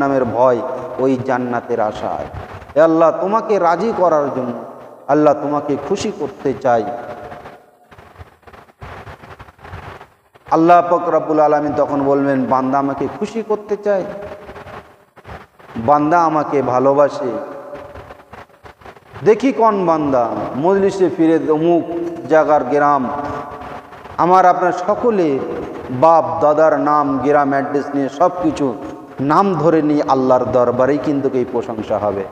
জাহান্নামের ভয়, ওই জান্নাতের আশায়। হে আল্লাহ, তোমাকে রাজি করার জন্য, আল্লাহ তোমাকে খুশি করতে চাই। আল্লাহ পাক রব্বুল আলামিন তখন বলবেন, বান্দা আমাকে খুশি করতে চায়, বান্দা আমাকে ভালোবাসে, দেখি কোন বান্দা। মজলিসে ফিরে অমুক জায়গার গ্রাম, আমার আপনার সকলে বাপ দাদার নাম, গ্রাম অ্যাড্রেস নিয়ে সব কিছু নাম ধরে নিয়ে আল্লাহর দরবারেই কিন্তু এই প্রশংসা হবে।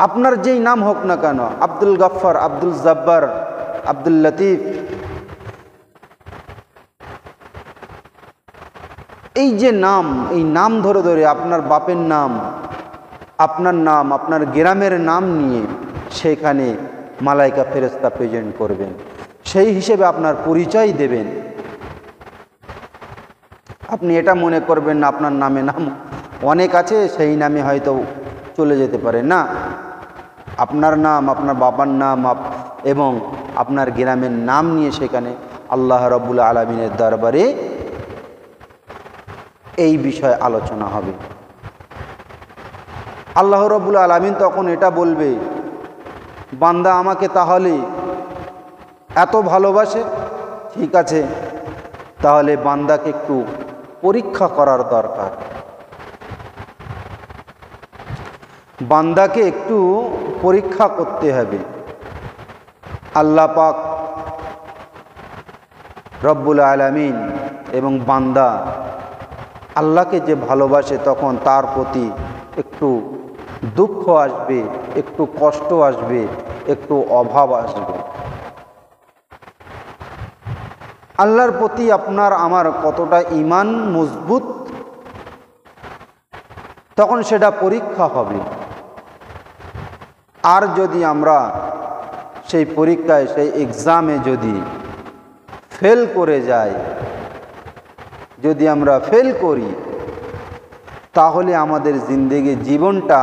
আপনার যেই নাম হোক না কেন, আব্দুল গাফফার, আব্দুল জব্বার, আব্দুল লতিফ, এই যে নাম, এই নাম ধরে ধরে আপনার বাপের নাম, আপনার নাম, আপনার গ্রামের নাম নিয়ে সেখানে মালাইকা ফেরেশতা প্রেজেন্ট করবেন, সেই হিসেবে আপনার পরিচয় দেবেন। আপনি এটা মনে করবেন না আপনার নামে নাম অনেক আছে, সেই নামে হয়তো চলে যেতে পারে না। আপনার নাম, আপনার বাবার নাম এবং আপনার গ্রামের নাম নিয়ে সেখানে আল্লাহ রাব্বুল আলামিনের দরবারে এই বিষয়ে আলোচনা হবে। আল্লাহ রাব্বুল আলামিন তখন এটা বলবে, বান্দা আমাকে তাহলে এত ভালোবাসে, ঠিক আছে, তাহলে বান্দাকে একটু পরীক্ষা করার দরকার, বান্দাকে একটু পরীক্ষা করতে হবে। আল্লাহ পাক রব্বুল আলামিন এবং বান্দা আল্লাহকে যে ভালোবাসে, তখন তার প্রতি একটু দুঃখ আসবে, একটু কষ্ট আসবে, একটু অভাব আসবে। আল্লাহর প্রতি আপনার আমার কতটা ঈমান মজবুত, তখন সেটা পরীক্ষা হবে। আর যদি আমরা সেই পরীক্ষায়, সেই এক্সামে যদি ফেল করে যাই, যদি আমরা ফেল করি, তাহলে আমাদের জিন্দেগি জীবনটা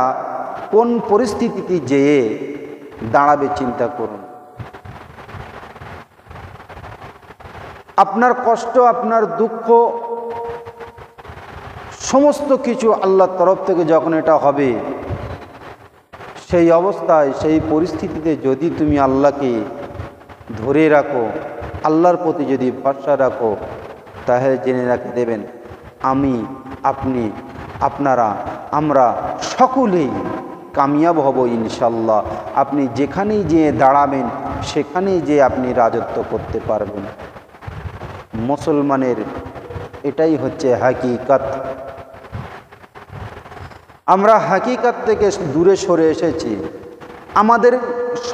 কোন পরিস্থিতিতে যেয়ে দাঁড়াবে চিন্তা করুন। আপনার কষ্ট, আপনার দুঃখ, সমস্ত কিছু আল্লাহর তরফ থেকে যখন এটা হবে, সেই অবস্থায়, সেই পরিস্থিতিতে যদি তুমি আল্লাহকে ধরে রাখো, আল্লাহর প্রতি যদি ভরসা রাখো, তাহলে জেনে রাখতে দেবেন, আমি, আপনি, আপনারা, আমরা সকলেই কামিয়াব হব ইনশাল্লাহ। আপনি যেখানেই যেয়ে দাঁড়াবেন, সেখানেই যে আপনি রাজত্ব করতে পারবেন। মুসলমানের এটাই হচ্ছে হাকিকত। আমরা হাকিকত থেকে দূরে সরে এসেছি। আমাদের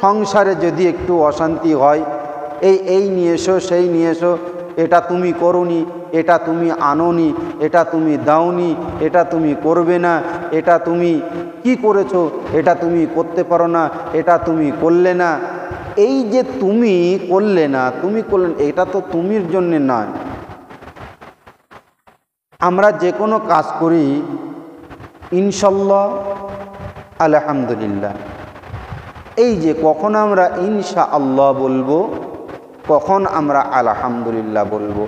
সংসারে যদি একটু অশান্তি হয়, এই নিয়ে এসো, সেই নিয়ে এসো, এটা তুমি করোনি, এটা তুমি আনোনি, এটা তুমি দাওনি, এটা তুমি করবে না, এটা তুমি কি করেছো, এটা তুমি করতে পারো না, এটা তুমি করলে না। এই যে তুমি করলে না, তুমি করলে, এটা তো তুমির জন্যে নয়। আমরা যে কোনো কাজ করি ইনশাল্লাহ, আলহামদুলিল্লাহ, এই যে কখন আমরা ইনশা আল্লাহ বলবো, কখন আমরা আলহামদুলিল্লাহ বলবো,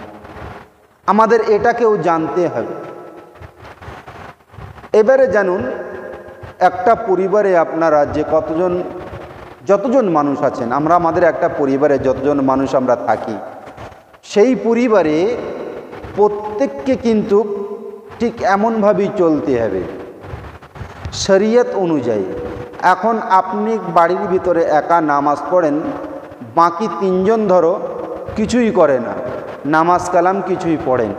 আমাদের এটাকেও জানতে হবে। এবারে জানুন, একটা পরিবারে আপনারা যে যতজন মানুষ আছেন, আমরা আমাদের একটা পরিবারে যতজন মানুষ আমরা থাকি, সেই পরিবারে প্রত্যেককে কিন্তু ঠিক এমনভাবেই চলতে হবে শরীয়ত অনুযায়ী। এখন আপনি বাড়ির ভিতরে একা নামাজ পড়েন, বাকি তিনজন ধরো কিছুই করে না, নামাজ কালাম কিছুই পড়েন,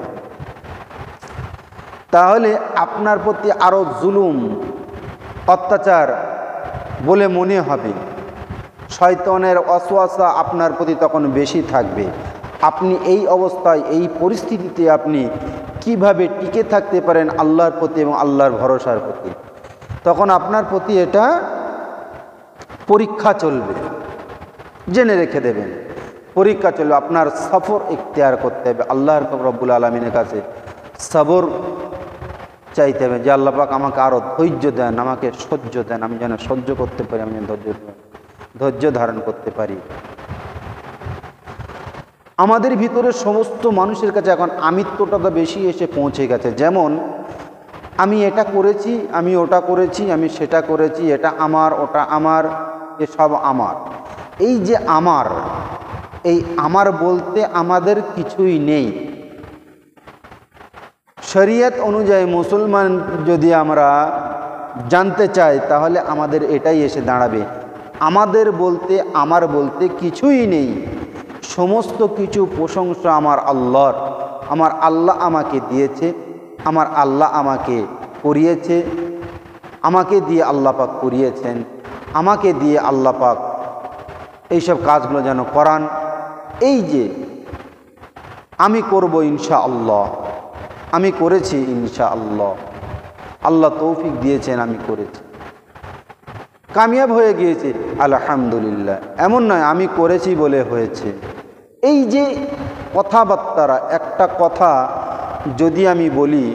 তাহলে আপনার প্রতি আরও জুলুম, অত্যাচার বলে মনে হবে। শয়তানের ওয়াসওয়াসা আপনার প্রতি তখন বেশি থাকবে। আপনি এই অবস্থায়, এই পরিস্থিতিতে আপনি কিভাবে টিকে থাকতে পারেন আল্লাহর প্রতি এবং আল্লাহর ভরসার প্রতি, তখন আপনার প্রতি এটা পরীক্ষা চলবে। জেনে রেখে দেবেন, পরীক্ষা চলবে। আপনার সফর ইখতিয়ার করতে হবে, আল্লাহর রব্বুল আলামিনের কাছে সবর চাইতে হবে, যে আল্লাহ পাক আমাকে আরও ধৈর্য দেন, আমাকে সহ্য দেন, আমি যেন সহ্য করতে পারি, আমি যেন ধৈর্য ধারণ করতে পারি। আমাদের ভিতরে সমস্ত মানুষের কাছে এখন আমিত্বটা তো বেশি এসে পৌঁছে গেছে। যেমন আমি এটা করেছি, আমি ওটা করেছি, আমি সেটা করেছি, এটা আমার, ওটা আমার, এসব আমার। এই যে আমার, এই আমার বলতে আমাদের কিছুই নেই। শরীয়ত অনুযায়ী মুসলমান যদি আমরা জানতে চাই তাহলে আমাদের এটাই এসে দাঁড়াবে, আমাদের বলতে আমার বলতে কিছুই নেই। সমস্ত কিছু প্রশংসা আমার আল্লাহর। আমার আল্লাহ আমাকে দিয়েছে, আমার আল্লাহ আমাকে করিয়েছে, আমাকে দিয়ে আল্লাহ পাক করিয়েছেন, আমাকে দিয়ে আল্লাহ পাক এইসব কাজগুলো যেন করান। এই যে আমি করব ইনশাআল্লাহ, আমি করেছি ইনশাআল্লাহ, আল্লাহ তৌফিক দিয়েছেন, আমি করেছি, কামিয়াব হয়ে গিয়েছি আলহামদুলিল্লাহ। এমন নয় আমি করেছি বলে হয়েছে। এই যে কথাবার্তারা, একটা কথা যদি আমি বলি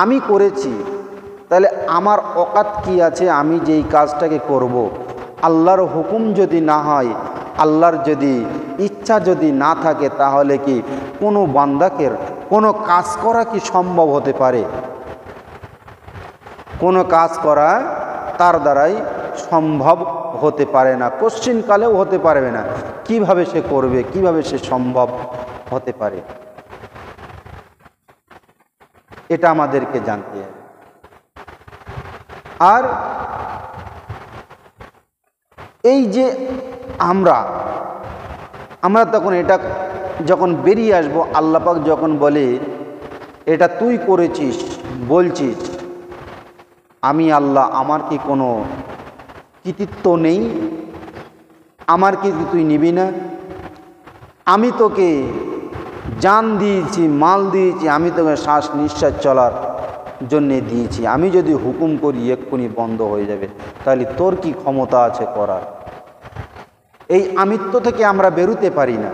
আমি করেছি, তাহলে আমার অকাত কি আছে আমি যেই কাজটাকে করব, আল্লাহর হুকুম যদি না হয়, আল্লাহর যদি ইচ্ছা যদি না থাকে, তাহলে কি কোনো বান্দাকে কোনো কাজ করা কি সম্ভব হতে পারে? কোনো কাজ করা তার দ্বারাই সম্ভব হতে পারে না, কোশ্চিনকালেও হতে পারবে না। কিভাবে সে করবে, কিভাবে সে সম্ভব হতে পারে, এটা আমাদেরকে জানতে হবে। আর এই যে আমরা তখন এটা যখন বেরিয়ে আসবো, আল্লাহ পাক যখন বলে এটা তুই করেছিস, বলছিস আমি আল্লাহ, আমার কি কোনো কৃতিত্ব নেই? আমার কি তুই নিবি না? আমি তোকে জান দিয়েছি, মাল দিয়েছি, আমি তোকে শ্বাস নিঃশ্বাস চলার জন্যে দিয়েছি। আমি যদি হুকুম করি এক্ষুনি বন্ধ হয়ে যাবে, তাহলে তোর কি ক্ষমতা আছে করার? এই আমিত্ব থেকে আমরা বেরোতে পারি না,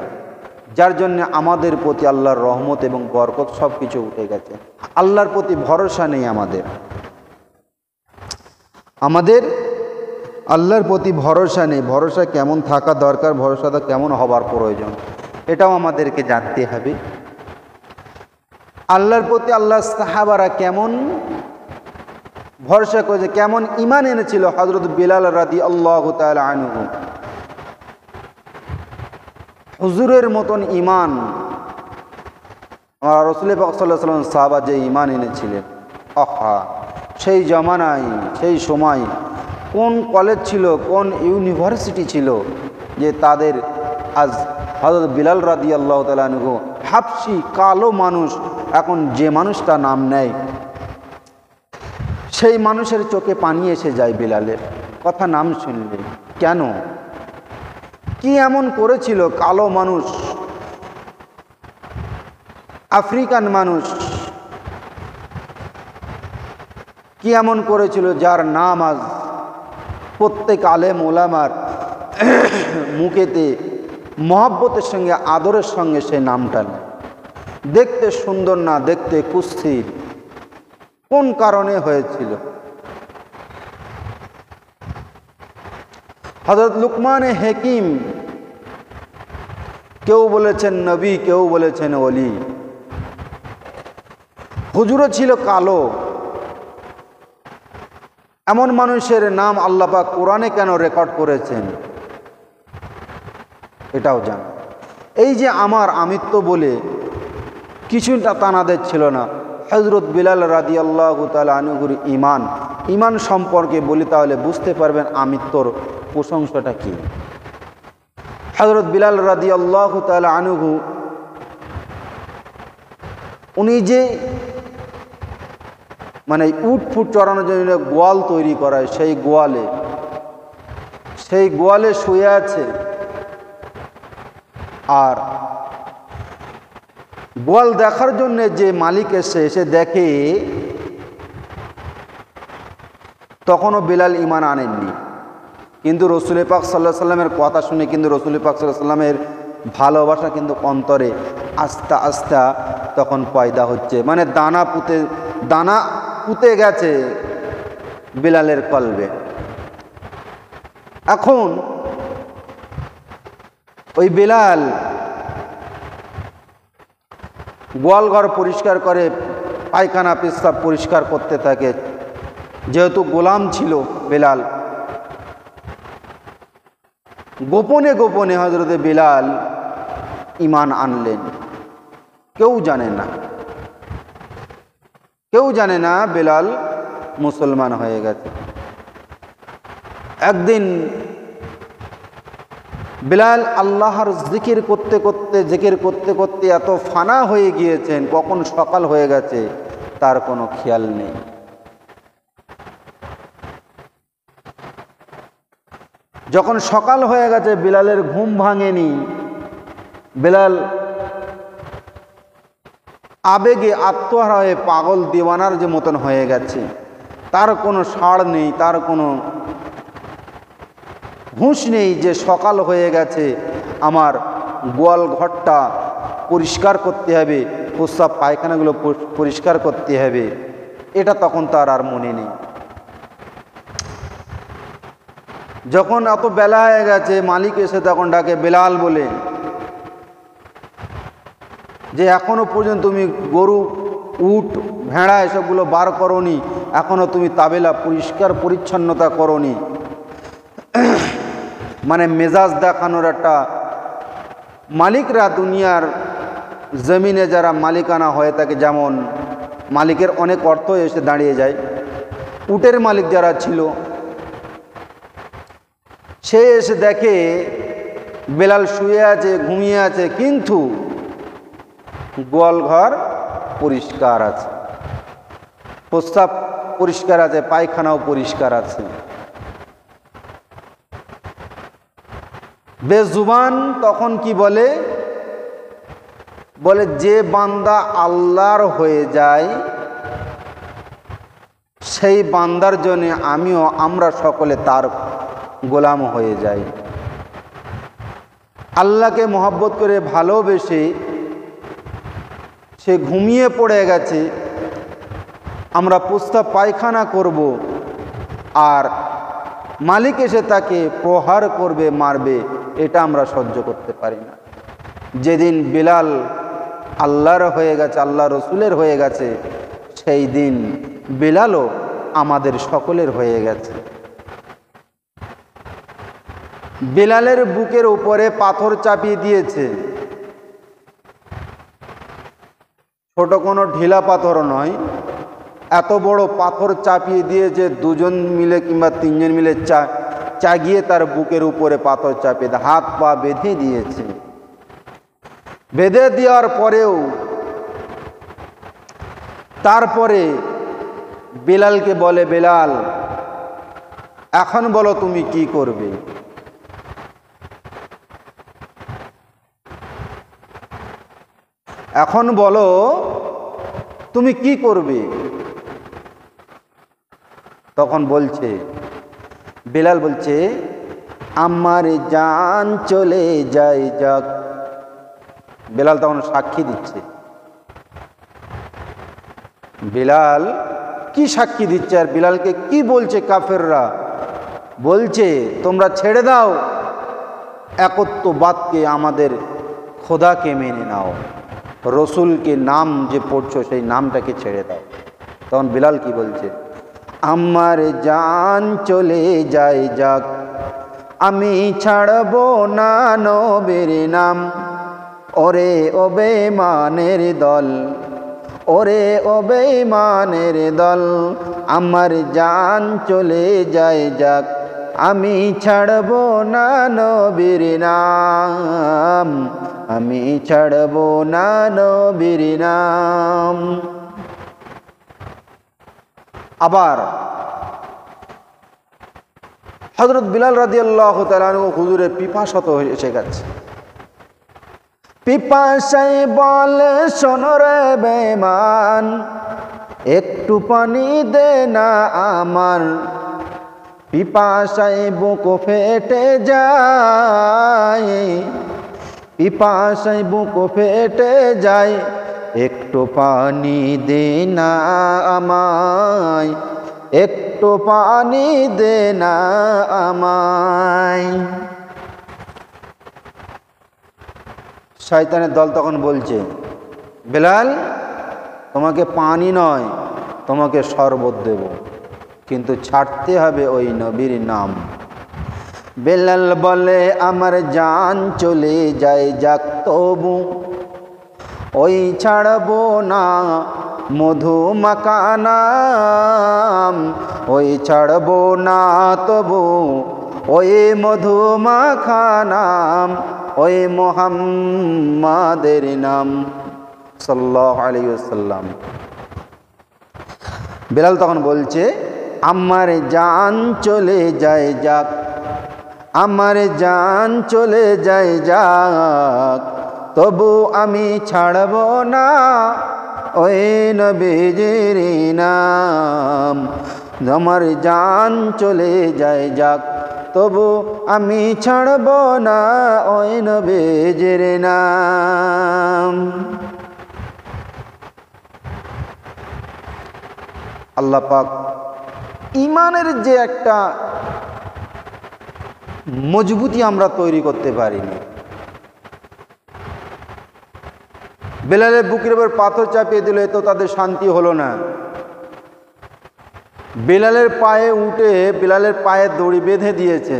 যার জন্য আমাদের প্রতি আল্লাহর রহমত এবং বরকত সব কিছু উঠে গেছে। আল্লাহর প্রতি ভরসা নেই আমাদের, আল্লাহর প্রতি ভরসা নেই। ভরসা কেমন থাকা দরকার, ভরসাটা কেমন হবার প্রয়োজন, এটাও আমাদেরকে জানতে হবে। আল্লাহর প্রতি আল্লাহর সাহাবারা কেমন ভরসা করেছে, কেমন ঈমান এনেছিল। হযরত বিলাল রাদিয়াল্লাহু তাআলা আনহু, হুজুরের মতন ঈমান রাসূল পাক সাল্লাল্লাহু আলাইহি ওয়াসাল্লাম সাহাবা যে ঈমান এনেছিলেন, আহা সেই জামানায়, সেই সময় কোন কলেজ ছিল, কোন ইউনিভার্সিটি ছিল যে তাদের আজ হযরত বিলাল রাদিয়াল্লাহু তাআলা আনহু, হাবশি কালো মানুষ, এখন যে মানুষটা নাম নেয় সেই মানুষের চোখে পানি এসে যায় বিলালের কথা নাম শুনলে। কেন? কি এমন করেছিল? কালো মানুষ, আফ্রিকান মানুষ, কি এমন করেছিল যার নাম আজ প্রত্যেক আলেম ওলামার মুখেতে মহব্বতের সঙ্গে, আদরের সঙ্গে সেই নামটা নেয়। দেখতে সুন্দর না, দেখতে কুৎসিত। কোন কারণে হয়েছিল? হযরত লুকমান হাকিম, কেউ বলেছেন নবী, কেউ বলেছেন ওলি। হুজুরও ছিল কালো। এমন মানুষের নাম আল্লাহ পাক কোরআনে কেন রেকর্ড করেছেন এটাও জান। এই যে আমার আমিত্ব বলে কিছুটা তানাদের ছিল না। হযরত বিলাল রাদিয়াল্লাহু তাআলা আনহুর ঈমান সম্পর্কে বলি, তাহলে বুঝতে পারবেন আমিত্বর প্রশংসাটা কি। হযরত বিলাল রাদিয়াল্লাহু তাআলা আনহু, উনি যে মানে উট ফুট চড়ানোর জন্য গোয়াল তৈরি করায়, সেই গোয়ালে শুয়ে আছে। আর গোয়াল দেখার জন্য যে মালিক এসে দেখে, তখনও বিলাল ঈমান আনেননি। কিন্তু রাসূল পাক সাল্লাল্লাহু আলাইহি সাল্লামের কথা শুনে কিন্তু রাসূল পাক সাল্লাল্লাহু আলাইহি সাল্লামের ভালোবাসা কিন্তু অন্তরে আস্তে আস্তে তখন পয়দা হচ্ছে। মানে দানা পুঁতে গেছে বিলালের কলবে। এখন ওই বিলাল গোয়ালঘর পরিষ্কার করে পায়খানা পেশাব পরিষ্কার করতে থাকে। যেহেতু গোলাম ছিল বেলাল, গোপনে গোপনে হযরতে বেলাল ঈমান আনলেন। কেউ জানে না, কেউ জানে না বেলাল মুসলমান হয়ে গেছে। একদিন বেলাল আল্লাহর জিকির করতে করতে এত ফানা হয়ে গিয়েছেন, কখন সকাল হয়ে গেছে তার কোনো খেয়াল নেই। যখন সকাল হয়ে গেছে বেলালের ঘুম ভাঙেনি। বেলাল আবেগে আত্মহারা হয়ে পাগল দিওয়ানার যে মতন হয়ে গেছে। তার কোনো সাড় নেই, তার কোনো হুঁশ নেই যে সকাল হয়ে গেছে, আমার গোয়াল ঘরটা পরিষ্কার করতে হবে, প্রস্রাব পায়খানাগুলো পরিষ্কার করতে হবে, এটা তখন তার আর মনে নেই। যখন এত বেলা হয়ে গেছে, মালিক এসে তখন ডাকে বেলাল বলে যে এখনো পর্যন্ত তুমি গরু, উট, ভেড়া এসবগুলো বার করনি, এখনো তুমি তাবেলা পরিষ্কার পরিচ্ছন্নতা করনি। মানে মেজাজ দেখানোর একটা, মালিকরা দুনিয়ার জমিনে যারা মালিকানা হয়ে থাকে, যেমন মালিকের অনেক অর্থ এসে দাঁড়িয়ে যায়। উটের মালিক যারা ছিল, সে এসে দেখে বেলাল শুয়ে আছে, ঘুমিয়ে আছে, কিন্তু গোয়াল ঘর পরিষ্কার আছে, প্রস্রাব পরিষ্কার আছে, পায়খানাও পরিষ্কার আছে। বেজুবান তখন কি বলে, বলে যে বান্দা আল্লাহর হয়ে যায় সেই বান্দার জন্য আমরা সকলে তার গোলাম হয়ে যাই। আল্লাহকে মহব্বত করে ভালোবেসে সে ঘুমিয়ে পড়ে গেছে, আমরা প্রস্রাব পায়খানা করব, আর মালিক এসে তাকে প্রহার করবে, মারবে, এটা আমরা সহ্য করতে পারি না। যেদিন বেলাল আল্লাহর হয়ে গেছে, আল্লাহ রসুলের হয়ে গেছে, সেই দিন বেলালও আমাদের সকলের হয়ে গেছে। বেলালের বুকের উপরে পাথর চাপিয়ে দিয়েছে, ছোট কোনো ঢিলা পাথর নয়, এত বড় পাথর চাপিয়ে দিয়েছে। দুজন মিলে কিংবা তিনজন মিলে চাগিয়ে তার বুকের উপরে পাথর চাপিয়ে হাত পা বেঁধে দিয়েছে। বেঁধে দেওয়ার পরেও তারপরে বেলালকে বলে, বেলাল এখন বলো তুমি কি করবে। এখন বলো তুমি কি করবে। তখন বলছে, বেলাল বলছে, আমার জান চলে যায় যাক। বেলাল তখন সাক্ষী দিচ্ছে। বেলাল কি সাক্ষী দিচ্ছে আর বেলালকে কি বলছে কাফেররা? বলছে তোমরা ছেড়ে দাও একত্ববাদকে, আমাদের খোদাকে মেনে নাও, রসুলকে নাম যে পড়ছো সেই নামটাকে ছেড়ে দাও। তখন বেলাল কি বলছে, আমার জান চলে যায় যাক, আমি ছাড়ব না নবীর নাম। ওরে ও বেঈমানের দল, ওরে ও বেঈমানের দল, আমার জান চলে যায় যাক, আমি ছাড়ব না নবীর নাম, আমি ছাড়ব না নবীর নাম। আবার হযরত বিলাল রাদিয়াল্লাহু তাআলা আনহু হুজুরের পিপাসত এসে গেছে। পিপাসায় বলে, শোনো রে বেঈমান, একটু পানি দে না আমার, পিপাসায় বুক ফেটে যায়, পিপাসায় বুক ফেটে যায়, একটু পানি দে না আমায়, একটু পানি দে না আমায়। শয়তানের দল তখন বলছে, বেলাল তোমাকে পানি নয়, তোমাকে শরবত দেব, কিন্তু ছাড়তে হবে ওই নবীর নাম। বেলাল বলে আমার জান চলে যায় যাক তবু ওই ছাড়বো না মধু মাখা নাম, ওই ছাড়বো না তবু ওই মধু মাখা নাম, ওই মুহাম্মাদের নাম সাল্লাল্লাহু আলাইহি ওয়াসাল্লাম। বেলাল তখন বলছে আমার জান চলে যায় যাক, আমার জান চলে যায় যাক, তবু আমি ছাড়ব না ওই নবীজির নাম। আমার জান চলে যায় যাক, তবু আমি ছাড়ব না ওই নবীজির নাম। আল্লাহ পাক ঈমানের যে একটা মজবুতি আমরা তৈরি করতে পারিনি। বেলালের বুকের উপর পাথর চাপিয়ে দিলে তো তাদের শান্তি হলো না। বেলালের পায়ে উঠে বেলালের পায়ে দড়ি বেঁধে দিয়েছে।